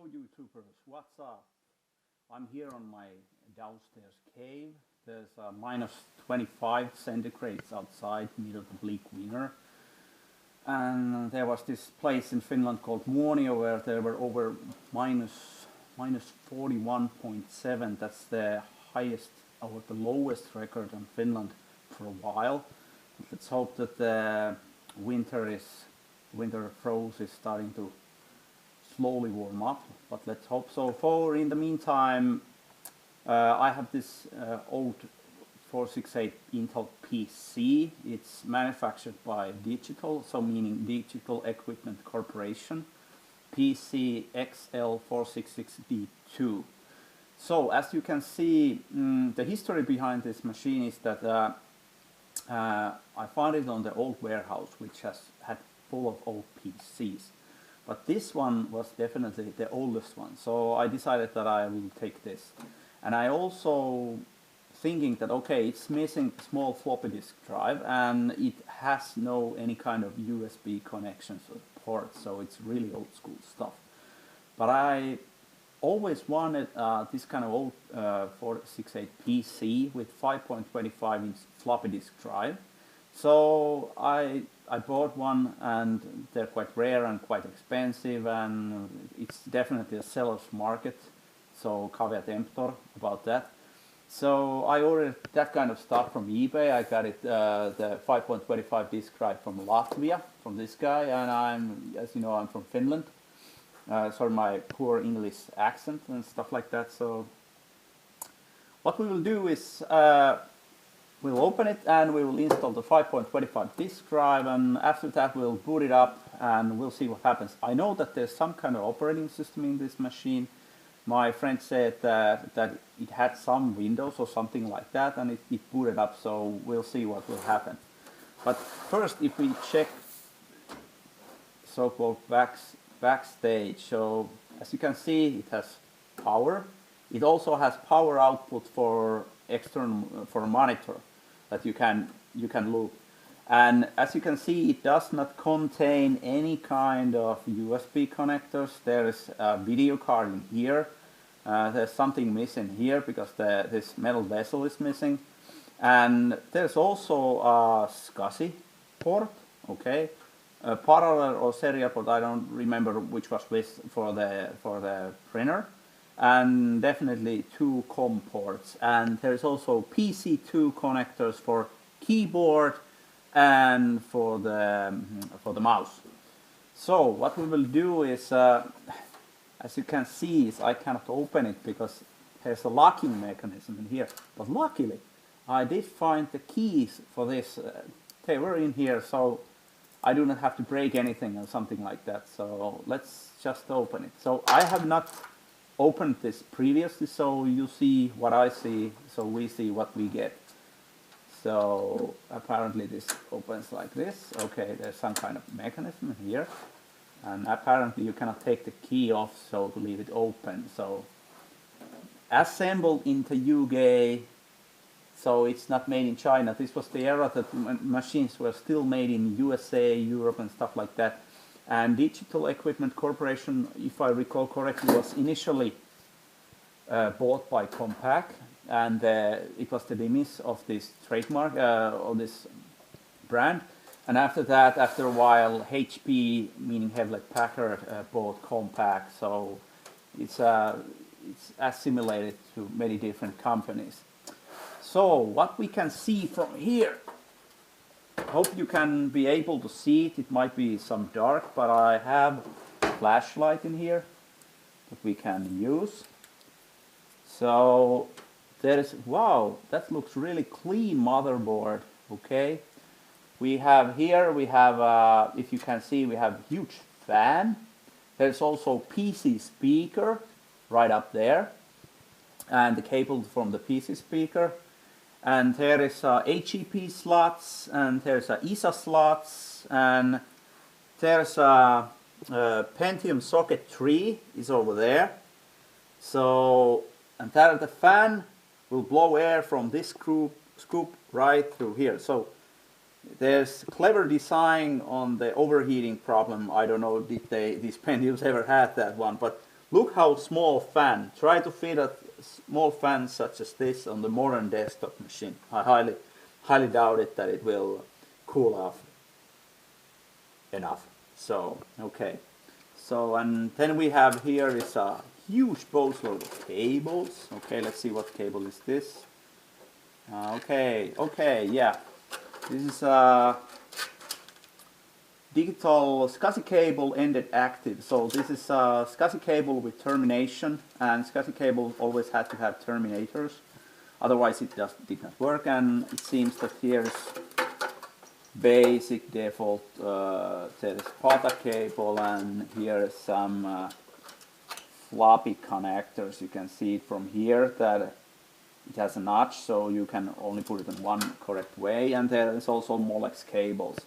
YouTubers, what's up? I'm here on my downstairs cave. There's minus 25 centigrades outside, middle of the bleak winter. And there was this place in Finland called Muonio where there were over minus 41.7. That's the highest or the lowest record in Finland for a while. Let's hope that the winter frost is starting to slowly warm up, but let's hope so. For in the meantime, I have this old 468 Intel PC. It's manufactured by Digital, so meaning Digital Equipment Corporation, PC XL 466D2. So as you can see, the history behind this machine is that I found it on the old warehouse, which had full of old PCs. But this one was definitely the oldest one, so I decided that I will take this. And I also thinking that okay, it's missing a small floppy disk drive and it has no any kind of USB connections or ports, so it's really old school stuff. But I always wanted this kind of old 468 PC with 5.25 inch floppy disk drive. So I bought one, and they're quite rare and quite expensive, and it's definitely a seller's market, so caveat emptor about that. So I ordered that kind of stuff from eBay. I got it, the 5.25 disk drive from Latvia, from this guy, and as you know, I'm from Finland. Sorry, my poor English accent and stuff like that. So what we will do is we'll open it and we will install the 5.25 disk drive, and after that we'll boot it up and we'll see what happens. I know that there's some kind of operating system in this machine. My friend said that it had some Windows or something like that, and it booted up, so we'll see what will happen. But first, if we check so-called backstage, so as you can see, it has power. It also has power output for external for a monitor that you can loop, and as you can see, it does not contain any kind of USB connectors. There is a video card in here. There's something missing here because this metal vessel is missing, and there's also a SCSI port. Okay, a parallel or serial port. I don't remember which was this for the printer. And definitely two COM ports, and there's also PC2 connectors for keyboard and for the mouse. So what we will do is, as you can see, is I cannot open it because there's a locking mechanism in here. But luckily, I did find the keys for this. They were in here, so I do not have to break anything or something like that. So let's just open it. So I have not opened this previously, so you see what I see, so we see what we get. So apparently this opens like this. Okay, there's some kind of mechanism here, and apparently you cannot take the key off, so to leave it open. So assembled into UK, so it's not made in China. This was the era that machines were still made in USA, Europe and stuff like that. And Digital Equipment Corporation, if I recall correctly, was initially bought by Compaq, and it was the demise of this trademark, of this brand. And after that, after a while, HP, meaning Hewlett Packard, bought Compaq, so it's assimilated to many different companies. So what we can see from here, hope you can be able to see it. It might be some dark, but I have a flashlight in here that we can use. So there is, wow, that looks really clean motherboard. Okay, we have here, if you can see, we have a huge fan. There's also PC speaker right up there, and the cable from the PC speaker. And there is HEP slots, and there's ESA slots, and there's a Pentium socket 3 is over there. So, and the fan will blow air from this scoop right through here. So there's clever design on the overheating problem. I don't know if these Pentiums ever had that one, but Look how small fan. Try to fit a small fan such as this on the modern desktop machine. I highly doubt it that it will cool off enough. So, okay. So, and then we have here is a huge boatload of cables. Okay, let's see what cable is this. Okay, yeah. This is a digital SCSI cable ended active. So this is a SCSI cable with termination, and SCSI cable always had to have terminators. Otherwise it just did not work, and it seems that here is basic default there is PATA cable, and here is some floppy connectors. You can see it from here that it has a notch, so you can only put it in one correct way, and there is also Molex cables.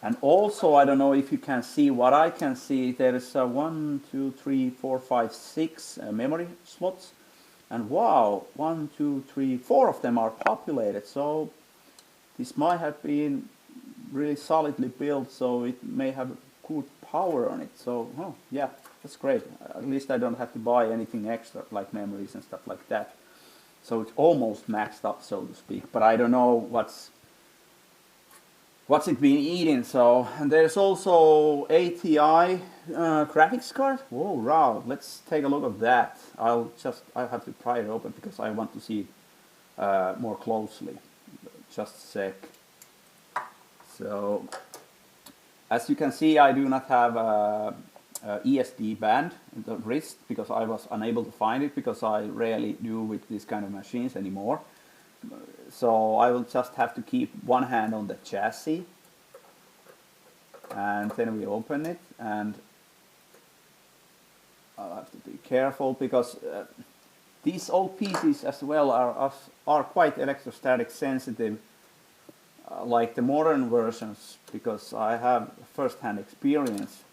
And also, I don't know if you can see what I can see, there is 1, 2, 3, 4, 5, 6 memory slots, and wow, 1, 2, 3, 4 of them are populated, so this might have been really solidly built, so it may have good power on it. So, oh, yeah, that's great. At least I don't have to buy anything extra, like memories and stuff like that. So it's almost maxed up, so to speak. But I don't know what's it been eating. So, and there's also ATI graphics card. Whoa, wow! Let's take a look at that. I have to pry it open because I want to see it more closely. Just a sec. So, as you can see, I do not have a ESD band in the wrist because I was unable to find it, because I rarely do with these kind of machines anymore. So I will just have to keep one hand on the chassis, and then we open it, and I'll have to be careful because these old PCs as well are quite electrostatic sensitive, like the modern versions, because I have first-hand experience.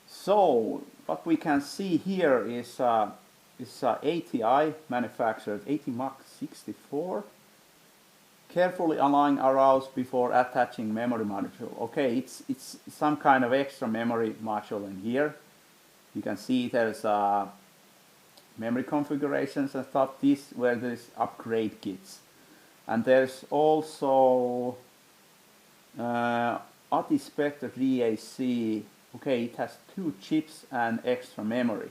So what we can see here is ATI manufactured ATMUX 64. Carefully align arrows before attaching memory module. Okay, it's some kind of extra memory module in here. You can see there's memory configurations and stuff. These were these upgrade kits, and there's also ATI Spectre DAC. Okay, it has 2 chips and extra memory.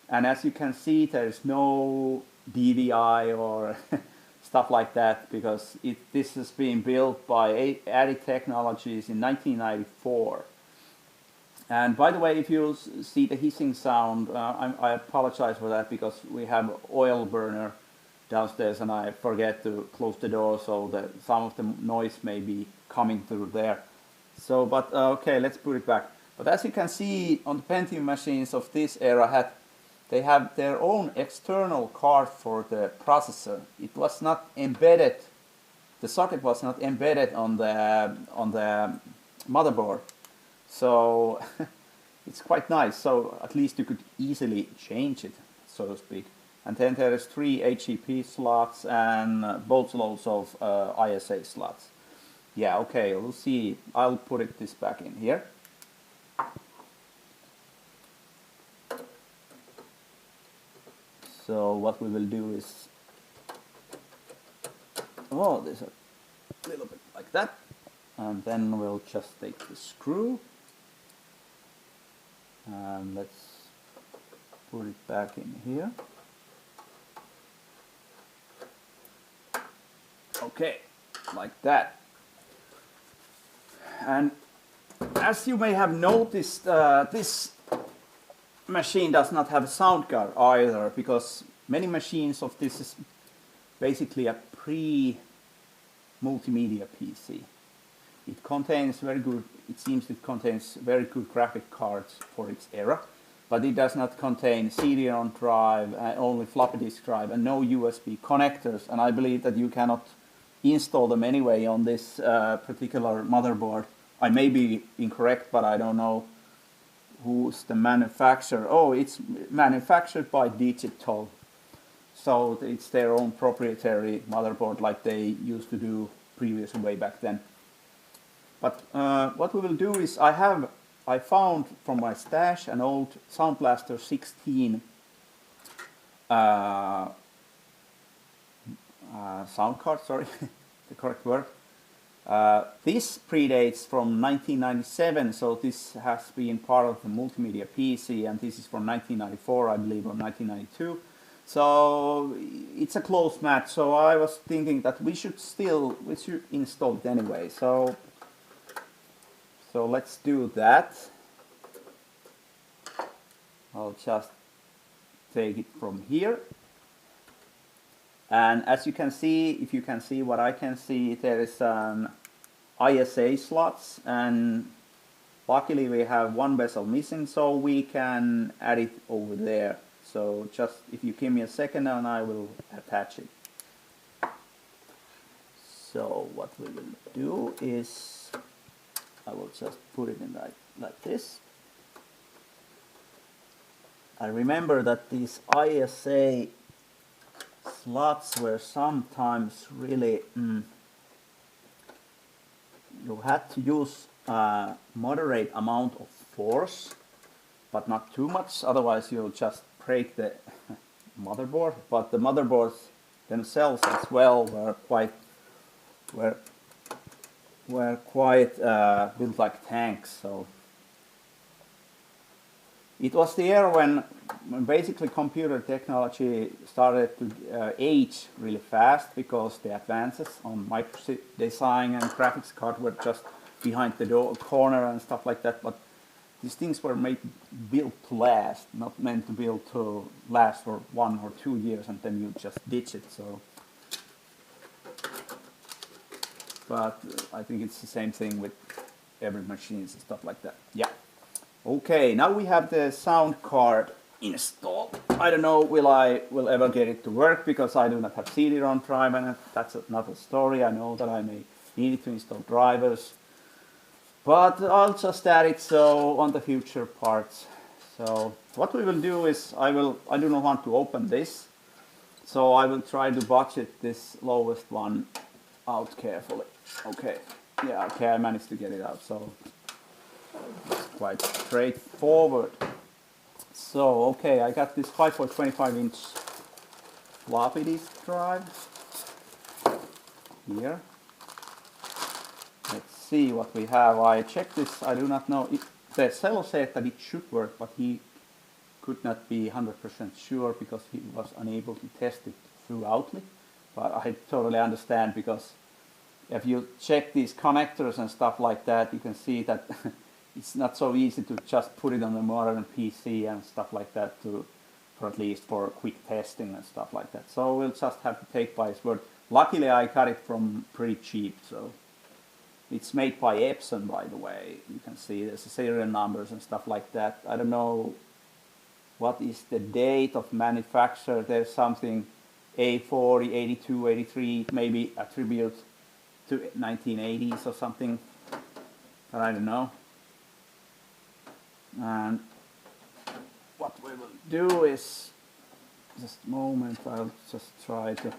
And as you can see, there is no DVI or stuff like that, because this has been built by ATI Technologies in 1994. And by the way, if you see the hissing sound, I apologize for that, because we have oil burner downstairs and I forget to close the door, so that some of the noise may be coming through there. So, but okay, let's put it back. But as you can see on the Pentium machines of this era, they have their own external card for the processor. It was not embedded. The socket was not embedded on the motherboard. So it's quite nice. So at least you could easily change it, so to speak. And then there is 3 HEP slots and boatloads of ISA slots. Yeah, okay, we'll see. I'll put this back in here. So what we will do is, there's a little bit like that, and then we'll just take the screw and let's put it back in here. Okay, like that. And as you may have noticed, this machine does not have a sound card either, because many machines of this is basically a pre-multimedia PC. It contains it contains very good graphic cards for its era, but it does not contain CD-ROM drive, only floppy disk drive, and no USB connectors, and I believe that you cannot install them anyway on this particular motherboard. I may be incorrect, but I don't know who's the manufacturer. Oh, it's manufactured by Digital. So it's their own proprietary motherboard, like they used to do previously way back then. But what we will do is I have I found from my stash an old Sound Blaster 16 sound card, sorry, the correct word. This predates from 1997, so this has been part of the multimedia PC, and this is from 1994, I believe, or 1992. So it's a close match. So I was thinking that we should install it anyway. So let's do that. I'll just take it from here. And as you can see, if you can see what I can see, there is an ISA slots, and luckily we have one bezel missing, so we can add it over there. So just if you give me a second and I will attach it. So what we will do is I will just put it in like this. I remember that these ISA slots were sometimes really you had to use a moderate amount of force, but not too much, otherwise you'll just break the motherboard. But the motherboards themselves as well were quite built like tanks. So it was the era when basically computer technology started to age really fast, because the advances on microchip design and graphics card were just behind the corner and stuff like that. But these things were built to last, not meant to build to last for 1 or 2 years and then you just ditch it. So, but I think it's the same thing with every machines and stuff like that. Yeah. Okay, now we have the sound card installed. I don't know will I ever get it to work, because I do not have CD-ROM drive, and that's another story. I know that I may need to install drivers, but I'll just add it so on the future parts. So what we will do is I do not want to open this, so I will try to budget this lowest one out carefully. Okay, yeah, okay, I managed to get it out. So it's quite straightforward. So, okay, I got this 5.25-inch floppy disk drive here. Let's see what we have. I checked this, I do not know. The seller said that it should work, but he could not be 100% sure because he was unable to test it throughoutly. But I totally understand, because if you check these connectors and stuff like that, you can see that it's not so easy to just put it on a modern PC and stuff like that for at least for quick testing and stuff like that. So we'll just have to take by his word. Luckily I got it from pretty cheap, so it's made by Epson, by the way. You can see there's the serial numbers and stuff like that. I don't know what is the date of manufacture. There's something A40, 82, 83, maybe attribute to 1980s or something, but I don't know. And what we will do is, just a moment, I'll just try to,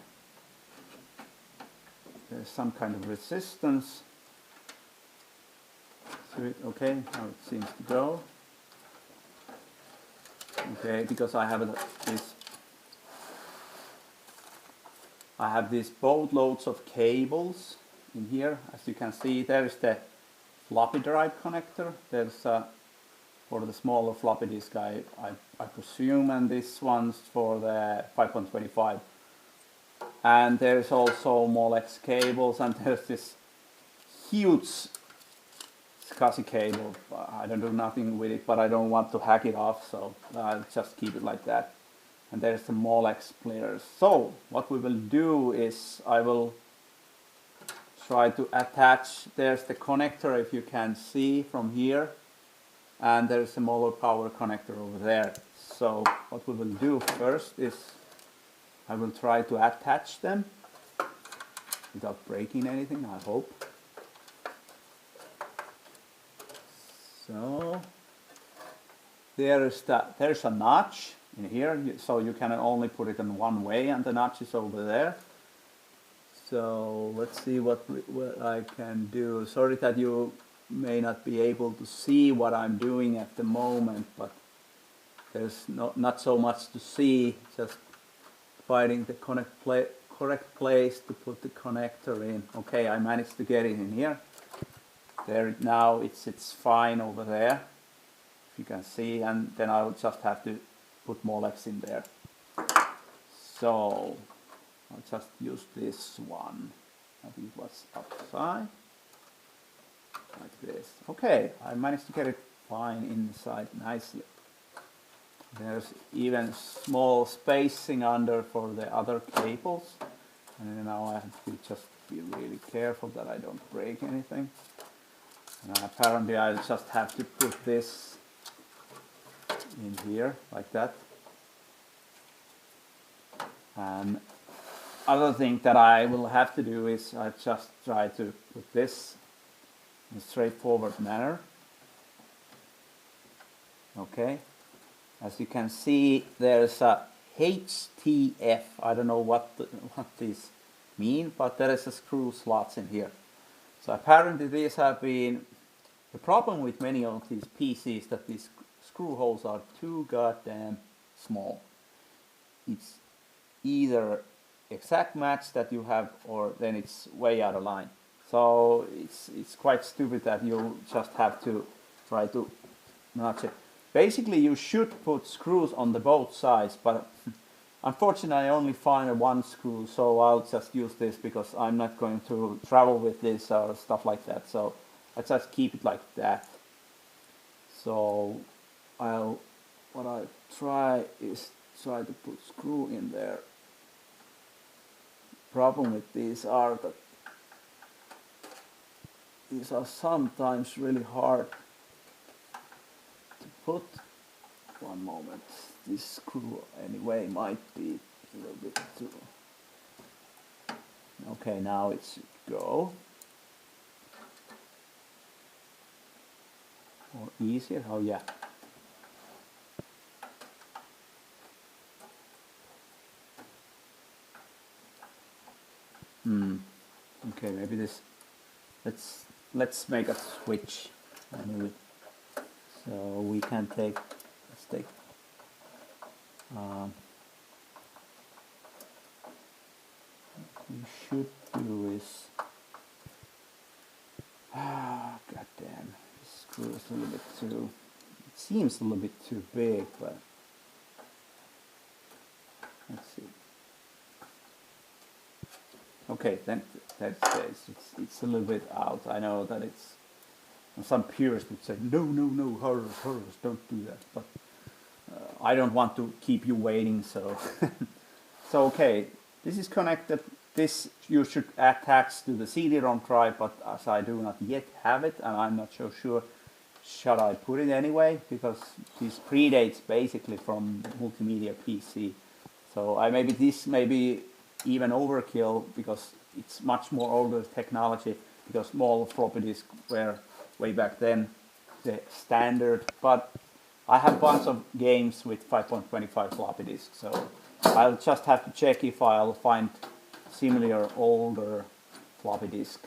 there's some kind of resistance to it. Okay, how it seems to go. Okay, because I have these boatloads of cables in here. As you can see, there is the floppy drive connector. There's for the smaller floppy disk, I presume, and this one's for the 5.25. And there's also Molex cables, and there's this huge SCSI cable. I don't do nothing with it, but I don't want to hack it off, so I'll just keep it like that. And there's the Molex splitters. So what we will do is I will try to attach, there's the connector, if you can see from here, and there's a molar power connector over there. So what we will do first is I will try to attach them without breaking anything, I hope. So there's a notch in here, so you can only put it in one way, and the notch is over there. So let's see what I can do. Sorry that you may not be able to see what I'm doing at the moment, but there's not so much to see, just finding the correct place to put the connector in. Okay, I managed to get it in here. There now it sits fine over there, if you can see, and then I'll just have to put more legs in there. So I'll just use this one. I think it was upside, like this. Okay, I managed to get it fine inside nicely. There's even small spacing under for the other cables, and now I have to just be really careful that I don't break anything. And apparently I just have to put this in here like that. And other thing that I will have to do is I just try to put this in a straightforward manner. Okay, as you can see, there's a HTF. I don't know what these mean, but there is a screw slots in here. So apparently these have been the problem with many of these PCs, that these screw holes are too goddamn small. It's either exact match that you have, or then it's way out of line. So it's quite stupid that you just have to try to notch it. Basically you should put screws on the both sides, but unfortunately I only find one screw, so I'll just use this because I'm not going to travel with this or stuff like that. So I just keep it like that. So what I try is try to put screw in there. Problem with these are that these are sometimes really hard to put. One moment, this screw anyway might be a little bit too. Okay, now it should go. Or easier, oh yeah. Okay, maybe this. Let's make a switch anyway. So we can take. Let's take. What we should do is. Goddamn! This screw is a little bit too. It seems a little bit too big, but let's see. Okay, then that says it's a little bit out. I know that it's, some purists would say no, horrors, don't do that. But I don't want to keep you waiting, so so okay, this is connected. This you should attach to the CD-ROM drive, but as I do not yet have it, and I'm not so sure, should I put it anyway, because this predates basically from multimedia PC. So this may be even overkill because it's much more older technology, because small floppy disks were way back then the standard, but I have a bunch of games with 5.25 floppy disks, so I'll just have to check if I'll find similar older floppy disk.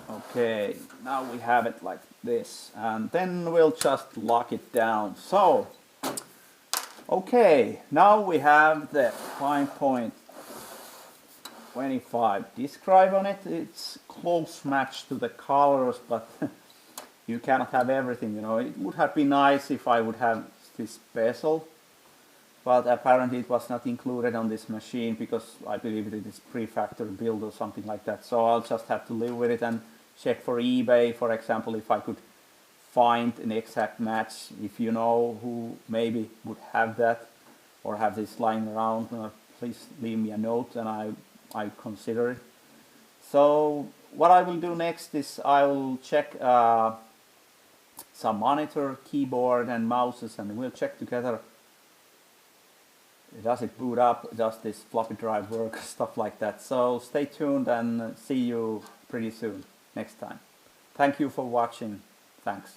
Okay, now we have it like this, and then we'll just lock it down. So okay, now we have the 5.25 disk drive on it. It's close match to the colors, but you cannot have everything, you know. It would have been nice if I would have this bezel, but apparently it was not included on this machine because I believe it is pre-factory build or something like that. So I'll just have to live with it and check for eBay, for example, if I could find an exact match. If you know who maybe would have that or have this lying around, please leave me a note and I consider it. So what I will do next is I will check some monitor, keyboard and mouses, and we'll check together, does it boot up, does this floppy drive work, stuff like that. So stay tuned and see you pretty soon next time. Thank you for watching. Thanks.